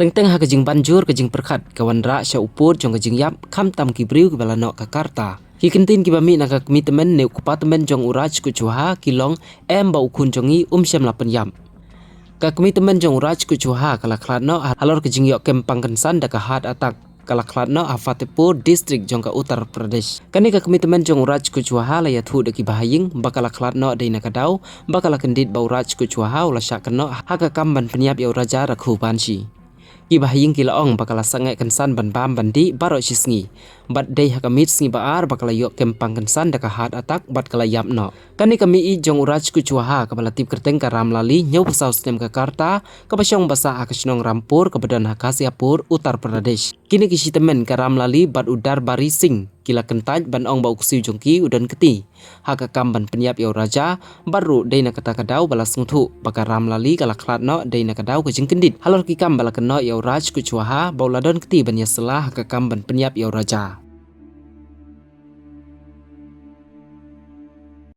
Teng-teng ha kajing banjur kajing perkat kawan ra sya upur jong kajing yap kam tam kibriu ke balano Jakarta. Hikentin kibami nak komitemen ne kupatemen jong uraj kucuha kilong ba ukun jongi syam 8 yam. Ka komitemen jong uraj kucuha kala kladno halor kajing yok kem pangkensan da kahat atak kala kladno Fatehpur district jong ka Uttar Pradesh. Kani ka komitemen jong uraj kucuha la yathu de kibahaying bakala kladno de nakadau bakala kendit ba uraj kucuha ula syakno haka kamban peniap ya uraja rakhu banshi. Kibahaying kilaong bakala sangai kensan ban bam bandi baro sisngi bat dei hakamit sngi baar bakala yok kempang kensan daka hat atak bat kala yapno kani kami I jong uraj kucuha kabala tip kerteng karam lali nyau pasau stem Jakarta kapasyong basa hakasnong rampur kebadan hakasiapur Uttar Pradesh kini kisitemen karam lali bat udar bari sing kila kentaj ban ong bau kusiu jongki udan keti haka kamban peniap ya raja baru dei nakata kadau balas nguthu bakaram lali kala klatno dei nakadau kajing kendit halor ki kam bala keno ya raj kucuha bauladon keti ban ya selah haka kamban peniap ya raja.